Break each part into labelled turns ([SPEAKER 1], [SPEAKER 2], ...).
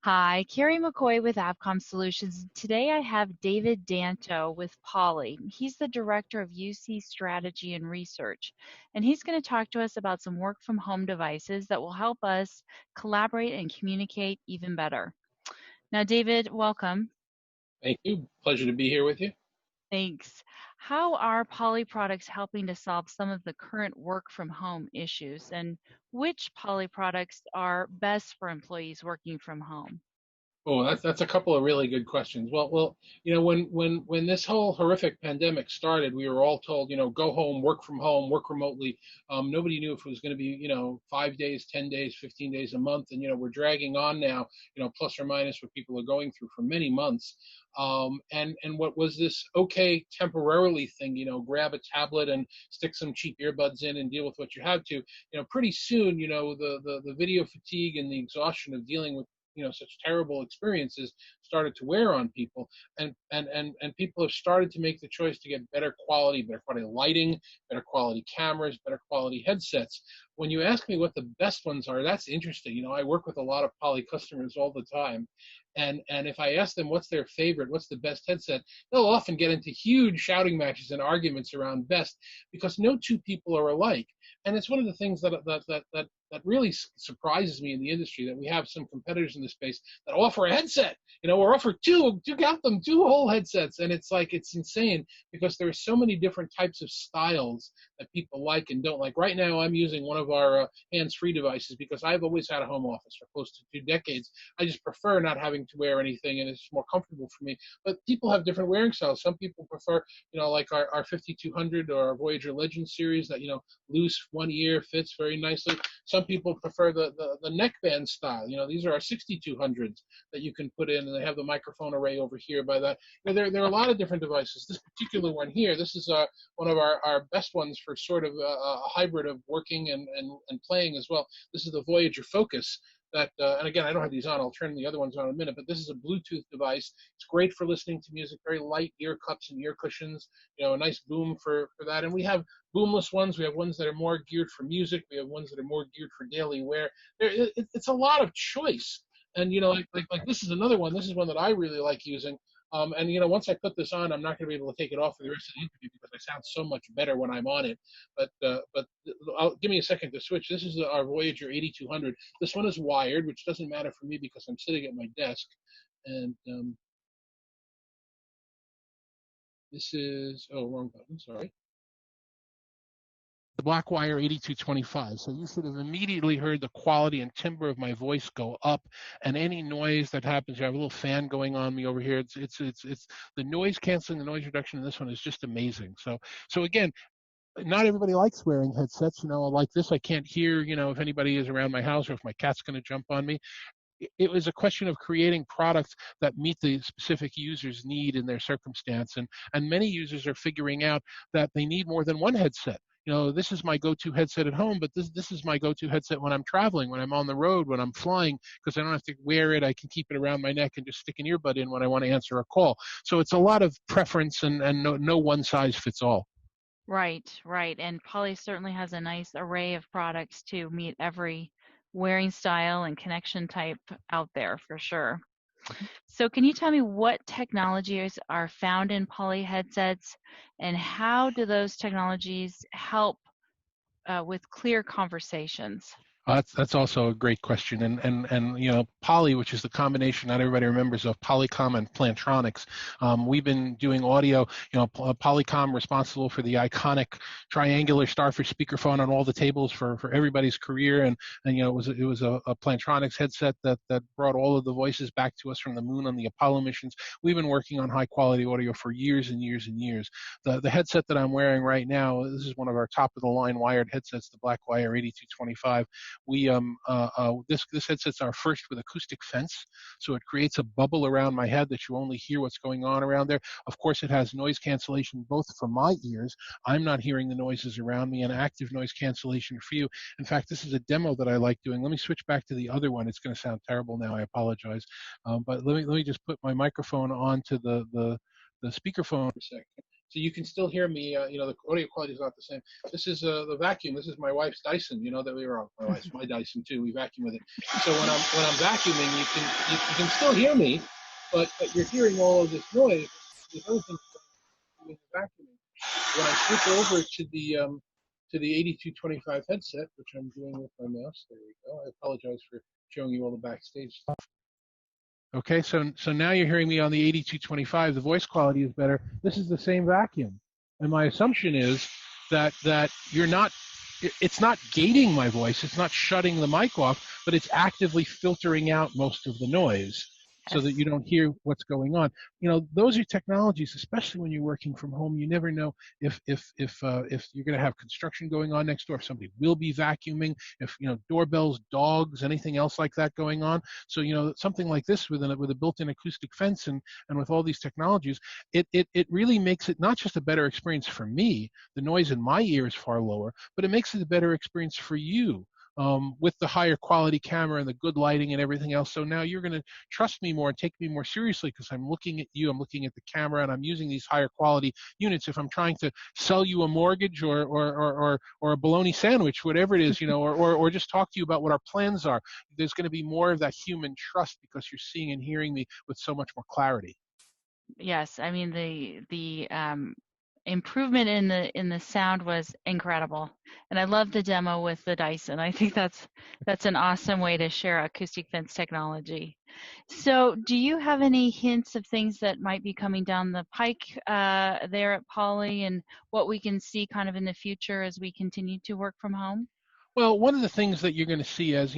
[SPEAKER 1] Hi, Carrie McCoy with Avcom Solutions. Today I have David Danto with Poly. He's the Director of UC Strategy and Research, and he's going to talk to us about some work from home devices that will help us collaborate and communicate even better. Now, David, welcome.
[SPEAKER 2] Thank you. Pleasure to be here with you.
[SPEAKER 1] Thanks. How are Poly products helping to solve some of the current work from home issues, and which Poly products are best for employees working from home?
[SPEAKER 2] Oh, that's a couple of really good questions. Well, when this whole horrific pandemic started, we were all told, go home, work from home, work remotely. Nobody knew if it was going to be, 5 days, 10 days, 15 days, a month, and we're dragging on now, plus or minus what people are going through for many months. And what was this okay temporarily thing, grab a tablet and stick some cheap earbuds in and deal with what you have to, pretty soon, the video fatigue and the exhaustion of dealing with such terrible experiences started to wear on people, and people have started to make the choice to get better quality lighting, better quality cameras, better quality headsets. When you ask me what the best ones are, that's interesting. I work with a lot of Poly customers all the time, and if I ask them what's their favorite, what's the best headset, they'll often get into huge shouting matches and arguments around best, because no two people are alike. And it's one of the things that really surprises me in the industry, that we have some competitors in this space that offer a headset, or offer two whole headsets. And it's like, it's insane, because there are so many different types of styles that people like and don't like. Right now, I'm using one of our hands-free devices because I've always had a home office for close to 2 decades. I just prefer not having to wear anything, and it's more comfortable for me. But people have different wearing styles. Some people prefer, like our 5200 or our Voyager Legend series, that, loose one ear, fits very nicely. Some people prefer the neckband style. These are our 6200s that you can put in, and they have the microphone array over here by that. There are a lot of different devices. This particular one here, this is one of our best ones for sort of a hybrid of working and playing as well. This is the Voyager Focus. And again, I don't have these on. I'll turn the other ones on in a minute. But this is a Bluetooth device. It's great for listening to music. Very light ear cups and ear cushions. A nice boom for that. And we have boomless ones. We have ones that are more geared for music. We have ones that are more geared for daily wear. It's a lot of choice. And like this is another one. This is one that I really like using. And once I put this on, I'm not going to be able to take it off for the rest of the interview, because I sound so much better when I'm on it. But give me a second to switch. This is our Voyager 8200. This one is wired, which doesn't matter for me because I'm sitting at my desk. And this is, oh, wrong button. Sorry. The Blackwire 8225. So you should have immediately heard the quality and timbre of my voice go up, and any noise that happens. You have a little fan going on me over here. It's the noise canceling, the noise reduction in this one is just amazing. So again, not everybody likes wearing headsets. Like this, I can't hear, if anybody is around my house, or if my cat's going to jump on me. It was a question of creating products that meet the specific user's need in their circumstance. And many users are figuring out that they need more than one headset. This is my go-to headset at home, but this is my go-to headset when I'm traveling, when I'm on the road, when I'm flying, because I don't have to wear it. I can keep it around my neck and just stick an earbud in when I want to answer a call. So it's a lot of preference, and no one size fits all.
[SPEAKER 1] Right, right. And Poly certainly has a nice array of products to meet every wearing style and connection type out there for sure. So can you tell me what technologies are found in Poly headsets, and how do those technologies help with clear conversations?
[SPEAKER 2] That's also a great question, and Poly, which is the combination not everybody remembers of Polycom and Plantronics. We've been doing audio. Polycom responsible for the iconic triangular Starfish speakerphone on all the tables for everybody's career, and it was a Plantronics headset that brought all of the voices back to us from the moon on the Apollo missions. We've been working on high quality audio for years and years and years. The headset that I'm wearing right now, this is one of our top of the line wired headsets, the Blackwire 8225. We this headset's our first with acoustic fence, so it creates a bubble around my head that you only hear what's going on around there. Of course, it has noise cancellation both for my ears. I'm not hearing the noises around me, and active noise cancellation for you. In fact, this is a demo that I like doing. Let me switch back to the other one. It's going to sound terrible now. I apologize, but let me just put my microphone onto the speakerphone for a second. So you can still hear me. The audio quality is not the same. This is the vacuum. This is my wife's Dyson. That we were my wife's my Dyson too. We vacuum with it. So when I'm vacuuming, you can still hear me, but you're hearing all of this noise. There's other things doing the vacuuming. When I switch over to the 8225 headset, which I'm doing with my mouse, there we go. I apologize for showing you all the backstage stuff. Okay, so now you're hearing me on the 8225. The voice quality is better. This is the same vacuum, and my assumption is that you're not. It's not gating my voice. It's not shutting the mic off, but it's actively filtering out most of the noise so that you don't hear what's going on. Those are technologies, especially when you're working from home. You never know if you're going to have construction going on next door, if somebody will be vacuuming, if doorbells, dogs, anything else like that going on. So something like this with a built-in acoustic fence and with all these technologies, it really makes it not just a better experience for me. The noise in my ear is far lower, but it makes it a better experience for you. With the higher quality camera and the good lighting and everything else. So now you're going to trust me more and take me more seriously because I'm looking at you, I'm looking at the camera, and I'm using these higher quality units. If I'm trying to sell you a mortgage or a bologna sandwich, whatever it is, or just talk to you about what our plans are, there's going to be more of that human trust because you're seeing and hearing me with so much more clarity.
[SPEAKER 1] Yes, I mean the improvement in the sound was incredible, and I love the demo with the Dyson. I think that's an awesome way to share acoustic fence technology. So, do you have any hints of things that might be coming down the pike there at Poly, and what we can see kind of in the future as we continue to work from home?
[SPEAKER 2] Well, one of the things that you're going to see as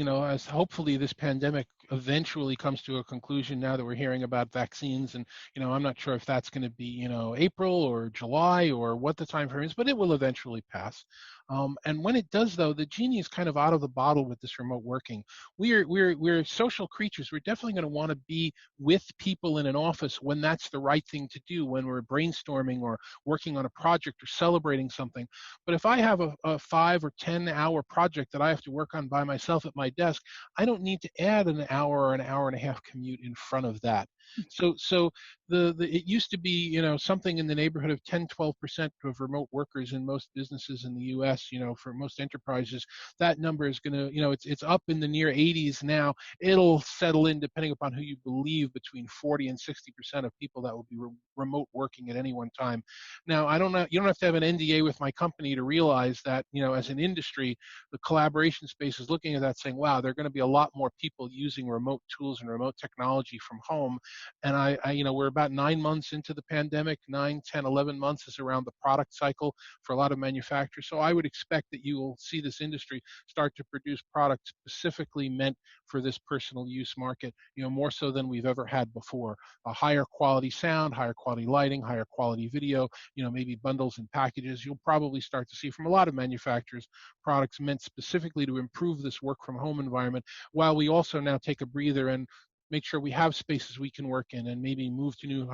[SPEAKER 2] hopefully this pandemic eventually comes to a conclusion now that we're hearing about vaccines, and I'm not sure if that's going to be April or July or what the time frame is, but it will eventually pass. And when it does, though, the genie is kind of out of the bottle with this remote working. We're social creatures. We're definitely going to want to be with people in an office when that's the right thing to do, when we're brainstorming or working on a project or celebrating something. But if I have a 5 or 10 hour project that I have to work on by myself at my desk, I don't need to add an hour or an hour and a half commute in front of that. So it used to be something in the neighborhood of 10-12% of remote workers in most businesses in the U.S. For most enterprises, that number is going to it's up in the near 80s now. It'll settle in, depending upon who you believe, between 40 and 60% of people that will be remote working at any one time. Now, I don't know, you don't have to have an NDA with my company to realize that as an industry, the collaboration space is looking at that saying, wow, there are going to be a lot more people using remote tools and remote technology from home. And I we're about 9 months into the pandemic. 9, 10, 11 months is around the product cycle for a lot of manufacturers. So I would expect that you will see this industry start to produce products specifically meant for this personal use market, more so than we've ever had before. A higher quality sound, higher quality lighting, higher quality video, maybe bundles and packages. You'll probably start to see from a lot of manufacturers products meant specifically to improve this work from home environment, while we also now take a breather and make sure we have spaces we can work in and maybe move to new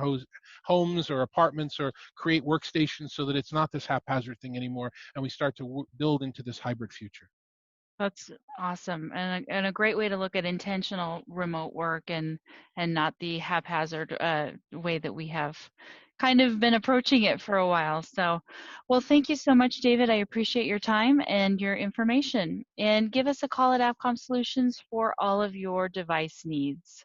[SPEAKER 2] homes or apartments or create workstations so that it's not this haphazard thing anymore and we start to build into this hybrid future.
[SPEAKER 1] That's awesome, and a great way to look at intentional remote work and not the haphazard way that we have kind of been approaching it for a while. So, well, thank you so much, David. I appreciate your time and your information. And give us a call at AppCom Solutions for all of your device needs.